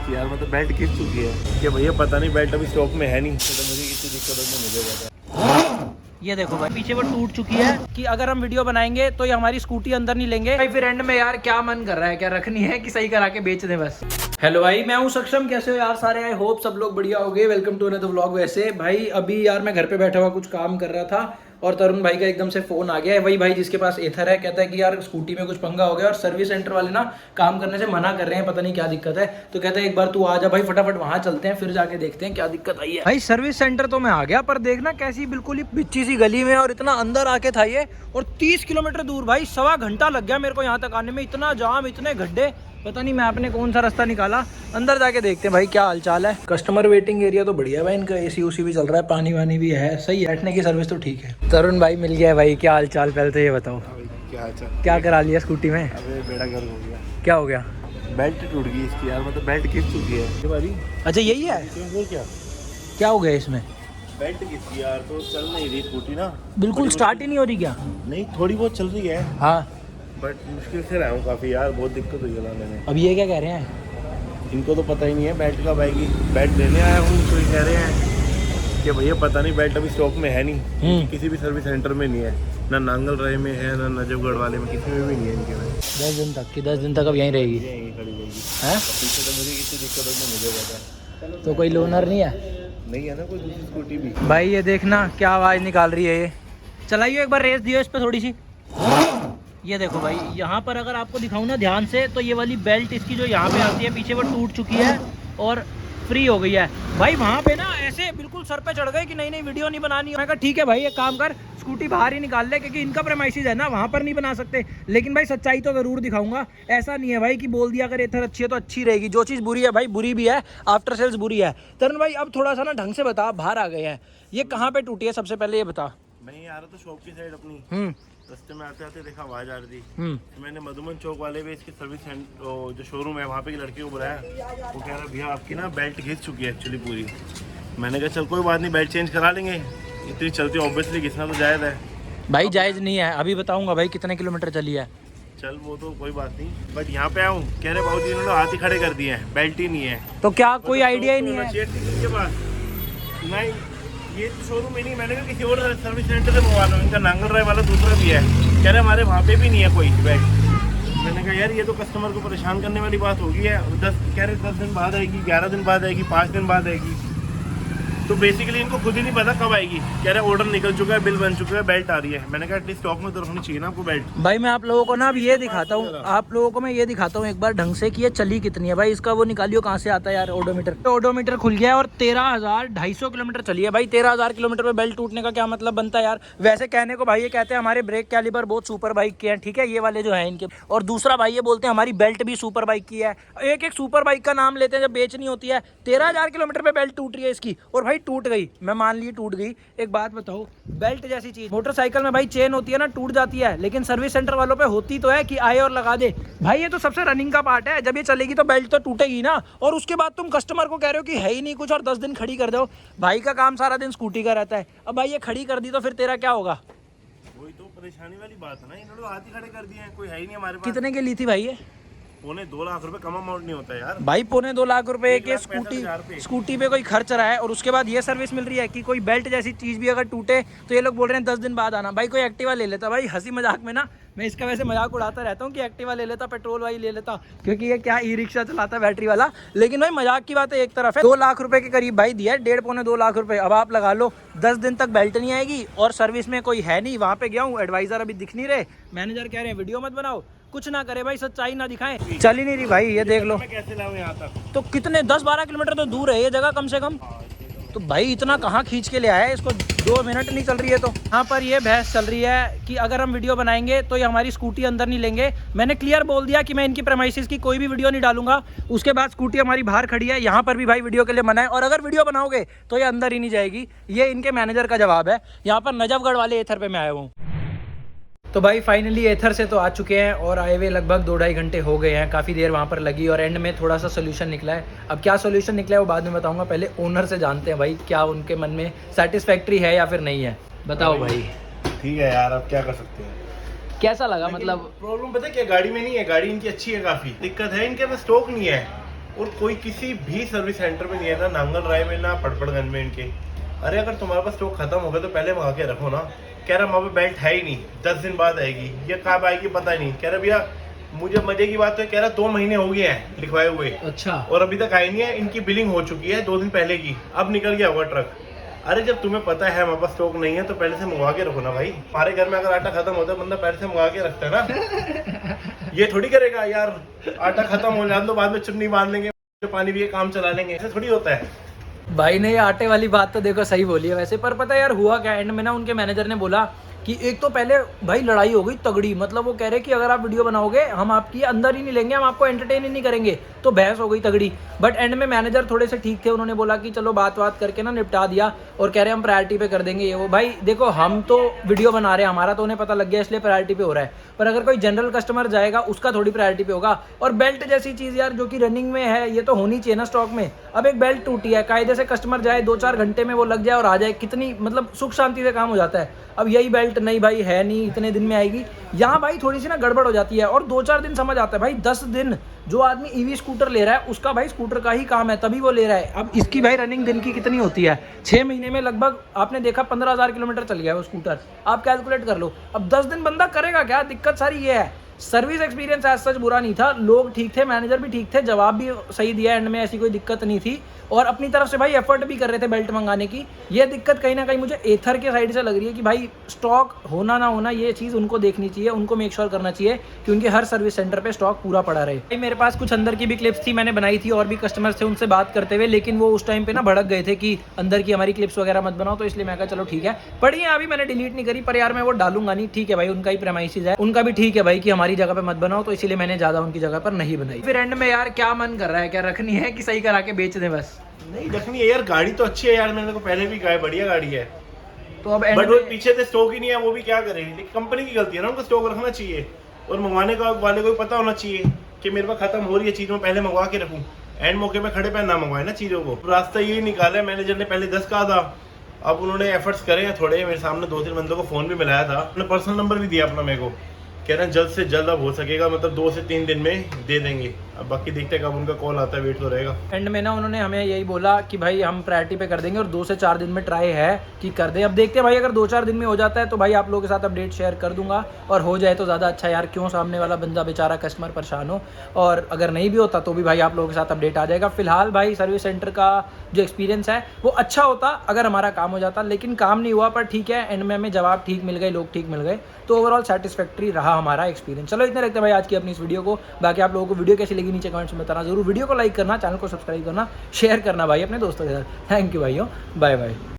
इसकी यार, मतलब बेल्ट खिंच चुकी है कि भैया पता नहीं बेल्ट अभी स्टॉक में है नहीं, तो मुझे इतनी दिक्कत होने मुझे बता। ये देखो भाई पीछे वो टूट चुकी है कि अगर हम वीडियो बनाएंगे तो ये हमारी स्कूटी अंदर नहीं लेंगे भाई। फिर एंड में यार क्या मन कर रहा है, क्या रखनी है कि सही करा के बेच दे बस। हेलो भाई, मैं हूं सक्षम, कैसे हो यार सारे? आई होप सब लोग बढ़िया होंगे। Welcome to another vlog. वैसे भाई अभी यार मैं घर पे बैठा हुआ कुछ काम कर रहा था और तरुण भाई का एकदम से फोन आ गया है। वही भाई जिसके पास एथर है, कहता है कि यार स्कूटी में कुछ पंगा हो गया और सर्विस सेंटर वाले ना काम करने से मना कर रहे हैं, पता नहीं क्या दिक्कत है। तो कहता है एक बार तू आ जा भाई, फटाफट वहां चलते हैं, फिर जाके देखते हैं क्या दिक्कत आई है। भाई सर्विस सेंटर तो मैं आ गया, पर देखना कैसी बिल्कुल ही बिच्ची सी गली में और इतना अंदर आके था ये, और 30 किलोमीटर दूर भाई। 1.25 घंटा लग गया मेरे को यहाँ तक आने में, इतना जाम, इतने गड्ढे, पता नहीं मैं आपने कौन सा रास्ता निकाला। अंदर जाके देखते हैं भाई क्या हालचाल है। कस्टमर वेटिंग एरिया तो बढ़िया है भाई, इनका एसी उसी भी चल रहा है, पानी वानी भी है, सही है, बैठने की सर्विस तो ठीक है। तरुण भाई मिल गया है भाई, क्या हालचाल? पहले तो ये बताओ क्या क्या करा लिया स्कूटी में? अबे बेड़ा गर्क हो गया। क्या हो गया? बेल्ट टूट गई इसकी यार, मतलब बेल्ट खिंच चुकी है। अच्छा यही है, वो क्या हो गया इसमें? बेल्ट खिंची यार, तो चल नहीं रही स्कूटी ना, बिल्कुल स्टार्ट ही नहीं हो रही क्या? नहीं थोड़ी बहुत चल रही है, हाँ। बट मुश्किल से रहा हूँ काफ़ी यार, बहुत दिक्कत हुई चलाने में। अब ये क्या कह रहे हैं? इनको तो पता ही नहीं है बेल्ट कब आएगी। बेल्ट लेने आया हूँ तो ये कह रहे हैं कि भैया पता नहीं बेल्ट अभी स्टॉक में है नहीं, किसी भी सर्विस सेंटर में नहीं है, ना नांगल राय में है, ना नजफगढ़ वाले में, किसी में भी नहीं है इनके में। 10 दिन तक की 10 दिन तक अब यहीं रहेगी? यहीं खड़ी रहेगी है? पीछे तो मुझे इतनी दिक्कत होने मुझे पता। तो कोई लोनर नहीं है? नहीं है ना कोई दूसरी स्कूटी भी। भाई ये देखना क्या आवाज़ निकाल रही है ये, चलाइए एक बार, रेस दियो इस पर थोड़ी सी। ये देखो भाई, यहाँ पर अगर आपको दिखाऊं ना ध्यान से, तो ये वाली बेल्ट इसकी जो यहाँ पे आती है पीछे, वो टूट चुकी है और फ्री हो गई है भाई। वहाँ पे ना ऐसे बिल्कुल सर पे चढ़ गए कि नहीं वीडियो नहीं बनानी। मैं कहा ठीक है भाई, एक काम कर, स्कूटी बाहर ही निकाल ले, क्योंकि इनका प्रेमाइसिस है ना, वहाँ पर नहीं बना सकते। लेकिन भाई सच्चाई तो जरूर दिखाऊंगा, ऐसा नहीं है भाई कि बोल दिया अगर एथर अच्छी है तो अच्छी रहेगी। जो चीज़ बुरी है भाई बुरी भी है, आफ्टर सेल्स बुरी है। तरुण भाई अब थोड़ा सा ना ढंग से बता, बाहर आ गए हैं, ये कहाँ पे टूटी है सबसे पहले ये बता। मैं आ रहा था शॉप की साइड अपनी, रास्ते में आते आते देखा आवाज आ रही थी, तो मैंने मधुमन चौक वाले पे इसके सर्विस जो शोरूम है वहाँ पे एक लड़के को बुलाया। वो कह रहा भैया आपकी ना बेल्ट घिस चुकी है एक्चुअली पूरी। मैंने कहा चल कोई बात नहीं, बेल्ट चेंज करा लेंगे, इतनी चलती ऑब्वियसली घिसना तो जायज़ है। भाई जायज़ नहीं है, अभी बताऊंगा भाई कितने किलोमीटर चली है। चल वो तो कोई बात नहीं, बट यहाँ पे आऊँ कह रहे भाजी इन्होंने हाथ ही खड़े कर दिए हैं, बेल्ट ही नहीं है। तो क्या कोई आइडिया ही नहीं है? इनके पास नहीं, ये शोरूम ही नहीं, मैंने कहा किसी और सर्विस सेंटर से मंगवा लो, इनका नांगल राय वाला दूसरा भी है, कह रहे हमारे वहाँ पे भी नहीं है कोई बेल्ट। मैंने कहा यार ये तो कस्टमर को परेशान करने वाली बात होगी है। 10 कह रहे 10 दिन बाद आएगी, 11 दिन बाद आएगी, 5 दिन बाद आएगी। तो बेसिकली इनको खुद ही नहीं पता कब आएगी। कह रहे ऑर्डर निकल चुका है, बिल बन चुका है, बेल्ट आ रही है। मैंने कहा एटलीस्ट स्टॉक में तो रखनी चाहिए ना आपको बेल्ट। भाई मैं आप लोगों को ना अब ये दिखाता हूँ, आप लोगों को मैं ये दिखाता हूँ एक बार ढंग से कि ये चली कितनी है। भाई इसका वो निकालियो कहाँ से आता है यार, ओडोमीटर। ओडोमीटर खुल गया है और 13,250 किलोमीटर चली है भाई। 13,000 किलोमीटर में बेल्ट टूटने का क्या मतलब बनता है यार? वैसे कहने को भाई ये कहते हैं हमारे ब्रेक कैलिबर बहुत सुपर बाइक के हैं, ठीक है, ये वाले जो है इनके। और दूसरा भाई ये बोलते हैं हमारी बेल्ट भी सुपर बाइक की है। एक एक सुपर बाइक का नाम लेते हैं जब बेचनी होती है। 13,000 किलोमीटर पे बेल्ट टूट रही है इसकी, और भाई टूट गई, मैं मान ली टूट गई। एक बात बताओ, बेल्ट जैसी चीज मोटरसाइकिल में भाई चेन होती है ना, टूट जाती है, लेकिन सर्विस सेंटर वालों पे होती तो है कि आए और लगा दे। भाई ये तो सबसे रनिंग का पार्ट है, जब ये चलेगी तो बेल्ट तो टूटेगी ना। और उसके बाद तुम कस्टमर को कह रहे हो कि है ही नहीं कुछ और 10 दिन खड़ी कर दो। भाई का काम सारा दिन स्कूटी का रहता है, अब भाई ये खड़ी कर दी तो फिर तेरा क्या होगा? वही तो परेशानी वाली बात है ना, इन्होंने हाथ ही खड़े कर दिए हैं, कोई है ही नहीं हमारे पास। कितने की ली थी भाई ये? 2 लाख रुपए कम अमाउंट नहीं होता यार भाई 2.25 लाख रुपए के 1,65,000 पे स्कूटी पे कोई खर्च रहा है, और उसके बाद ये सर्विस मिल रही है कि कोई बेल्ट जैसी चीज भी अगर टूटे तो ये लोग बोल रहे हैं 10 दिन बाद आना। भाई कोई एक्टिवा ले लेता, भाई हंसी मजाक में ना मैं इसका वैसे मजाक उड़ाता रहता हूँ कि एक्टिवा ले लेता, पेट्रोल वाली ले लेता, क्योंकि ये क्या ई रिक्शा चलाता है बैटरी वाला। लेकिन भाई मजाक की बात है एक तरफ है, 2 लाख रुपए के करीब भाई दिया है, 1.5-2 लाख रुपए। अब आप लगा लो 10 दिन तक बेल्ट नहीं आएगी और सर्विस में कोई है नहीं। वहाँ पे गया हूँ, एडवाइजर अभी दिख नहीं रहे, मैनेजर कह रहे हैं वीडियो मत बनाओ, कुछ ना करे भाई, सच्चाई ना दिखाएं, चल ही नहीं रही भाई। ये देख लो, मैं कैसे लाऊं यहाँ तक, तो कितने 10-12 किलोमीटर तो दूर है ये जगह कम से कम। तो भाई इतना कहाँ खींच के ले आया है इसको, 2 मिनट नहीं चल रही है। तो यहाँ पर ये बहस चल रही है कि अगर हम वीडियो बनाएंगे तो ये हमारी स्कूटी अंदर नहीं लेंगे। मैंने क्लियर बोल दिया कि मैं इनकी प्रेमाइसिस की कोई भी वीडियो नहीं डालूंगा। उसके बाद स्कूटी हमारी बाहर खड़ी है, यहाँ पर भी भाई वीडियो के लिए मना है, और अगर वीडियो बनाओगे तो ये अंदर ही नहीं जाएगी। ये इनके मैनेजर का जवाब है। यहाँ पर नजफगढ़ वाले एथर पे मैं आया हूँ। तो भाई फाइनली एथर से तो आ चुके हैं और आए हुए लगभग 2-2.5 घंटे हो गए हैं। काफ़ी देर वहाँ पर लगी और एंड में थोड़ा सा सोल्यूशन निकला है। अब क्या सोल्यूशन निकला है वो बाद में बताऊंगा, पहले ओनर से जानते हैं भाई क्या उनके मन में सेटिस्फैक्ट्री है या फिर नहीं है। बताओ भाई। ठीक है यार, अब क्या कर सकते हैं। कैसा लगा? मतलब प्रॉब्लम पता है क्या, गाड़ी में नहीं है, गाड़ी इनकी अच्छी है काफ़ी, दिक्कत है इनके पास स्टॉक नहीं है। और कोई किसी भी सर्विस सेंटर में नहीं है, ना नांगल राय में ना पड़पड़गंज में इनके। अरे अगर तुम्हारे पास स्टॉक खत्म हो गया तो पहले मंगा के रखो ना। कह रहा वहाँ पे बेल्ट है ही नहीं, 10 दिन बाद आएगी, ये कब आएगी पता ही नहीं। कह रहा भैया मुझे मजे की बात है, कह रहा 2 महीने हो गए हैं लिखवाए हुए, अच्छा, और अभी तक आई नहीं है। इनकी बिलिंग हो चुकी है 2 दिन पहले की, अब निकल गया होगा ट्रक। अरे जब तुम्हें पता है हमारे पास स्टॉक नहीं है तो पहले से मंगवा के रखो ना भाई। हमारे घर में अगर आटा खत्म होता है बंदा पहले से मंगा के रखता है ना। ये थोड़ी करेगा यार, आटा खत्म हो जाए तो बाद में चुन्नी बांध लेंगे, पानी भी काम चला लेंगे, ऐसे थोड़ी होता है। भाई ने ये आटे वाली बात तो देखो सही बोली है वैसे, पर पता है यार हुआ क्या एंड में ना, उनके मैनेजर ने बोला कि एक तो पहले भाई लड़ाई हो गई तगड़ी, मतलब वो कह रहे कि अगर आप वीडियो बनाओगे हम आपकी अंदर ही नहीं लेंगे, हम आपको एंटरटेन ही नहीं करेंगे, तो बहस हो गई तगड़ी। बट एंड में मैनेजर थोड़े से ठीक थे, उन्होंने बोला कि चलो बात करके ना निपटा दिया, और कह रहे हम प्रायोरिटी पे कर देंगे ये वो। भाई देखो हम तो वीडियो बना रहे हैं, हमारा तो उन्हें पता लग गया इसलिए प्रायोरिटी पे हो रहा है, पर अगर कोई जनरल कस्टमर जाएगा उसका थोड़ी प्रायोरिटी पे होगा। और बेल्ट जैसी चीज़ यार जो कि रनिंग में है, ये तो होनी चाहिए ना स्टॉक में। अब एक बेल्ट टूटी है, कायदे से कस्टमर जाए 2-4 घंटे में वो लग जाए और आ जाए, कितनी मतलब सुख शांति से काम हो जाता है। अब यही बेल्ट नहीं भाई है नहीं, इतने दिन में आएगी, यहाँ भाई थोड़ी सी ना गड़बड़ हो जाती है। और 2-4 दिन समझ आता है भाई, 10 दिन जो आदमी ईवी स्कूटर ले रहा है उसका भाई स्कूटर का ही काम है तभी वो ले रहा है। अब इसकी भाई रनिंग दिन की कितनी होती है, 6 महीने में लगभग आपने देखा 15,000 किलोमीटर चल गया वो स्कूटर, आप कैलकुलेट कर लो। अब 10 दिन बंदा करेगा क्या, दिक्कत सारी ये है। सर्विस एक्सपीरियंस एज सच बुरा नहीं था, लोग ठीक थे, मैनेजर भी ठीक थे, जवाब भी सही दिया एंड में, ऐसी कोई दिक्कत नहीं थी, और अपनी तरफ से भाई एफर्ट भी कर रहे थे बेल्ट मंगाने की। ये दिक्कत कहीं ना कहीं मुझे एथर के साइड से लग रही है कि भाई स्टॉक होना ना होना ये चीज़ उनको देखनी चाहिए, उनको मेक श्योर करना चाहिए कि उनके हर सर्विस सेंटर पे स्टॉक पूरा पड़ा रहे। भाई मेरे पास कुछ अंदर की भी क्लिप्स थी, मैंने बनाई थी, और भी कस्टमर्स थे उनसे बात करते हुए, लेकिन वो उस टाइम पे ना भड़क गए थे कि अंदर की हमारी क्लिप्स वगैरह मत बनाओ, तो इसलिए मैं कहा चलो ठीक है पढ़िए, अभी मैंने डिलीट नहीं करी, पर यार मैं वो डालूंगा नहीं, ठीक है भाई, उनका ही प्रेमाइसिस है, उनका भी ठीक है भाई कि हमारी जगह पे मत बनाओ, तो इसीलिए मैंने ज़्यादा उनकी जगह पर नहीं बनाई। फिर एंड में यार क्या मन कर रहा है, क्या रखनी है कि सही करा के बेच दें बस? नहीं रखनी है यार, गाड़ी तो अच्छी है यार, मैंने को पहले भी कहा है बढ़िया गाड़ी है, तो अब बट वो पीछे से स्टॉक ही नहीं है, वो भी क्या करें, लेकिन कंपनी की गलती है ना, उनको स्टॉक रखना चाहिए, और मंगवाने का वाले को भी पता होना चाहिए कि मेरे पास खत्म हो रही है चीज, मैं पहले मंगवा के रखूं, एंड मौके पे खड़े पे ना मंगवाए ना चीजों को। रास्ता यही निकाला है, मैनेजर ने पहले 10 कहा था, अब उन्होंने एफर्ट्स करे हैं थोड़े, मेरे सामने 2-3 बंदों को फोन भी मिलाया था, उन्होंने पर्सनल नंबर भी दिया अपना मेरे को, कह रहे हैं जल्द से जल्द अब हो सकेगा, मतलब 2 से 3 दिन में दे देंगे। अब बाकी देखते हैं कब उनका कॉल आता है, वेट तो रहेगा। एंड में ना उन्होंने हमें यही बोला कि भाई हम प्रायोरिटी पे कर देंगे, और 2 से 4 दिन में ट्राई है कि कर दें। अब देखते हैं भाई, अगर 2-4 दिन में हो जाता है तो भाई आप लोगों के साथ अपडेट शेयर कर दूंगा, और हो जाए तो ज़्यादा अच्छा यार, क्यों सामने वाला बंदा बेचारा कस्टमर परेशान हो, और अगर नहीं भी होता तो भी भाई आप लोगों के साथ अपडेट आ जाएगा। फिलहाल भाई सर्विस सेंटर का जो एक्सपीरियंस है वो अच्छा होता अगर हमारा काम हो जाता, लेकिन काम नहीं हुआ, पर ठीक है एंड में हमें जवाब ठीक मिल गए, लोग ठीक मिल गए, तो ओवरऑल सेटिस्फैक्ट्री रहा हमारा एक्सपीरियंस। चलो इतने रखते हैं भाई आज की अपनी इस वीडियो को, बाकी आप लोगों को वीडियो कैसी लगी नीचे कमेंट्स में बताना जरूर, वीडियो को लाइक करना, चैनल को सब्सक्राइब करना, शेयर करना भाई अपने दोस्तों के साथ। थैंक यू भाइयों, बाय बाय।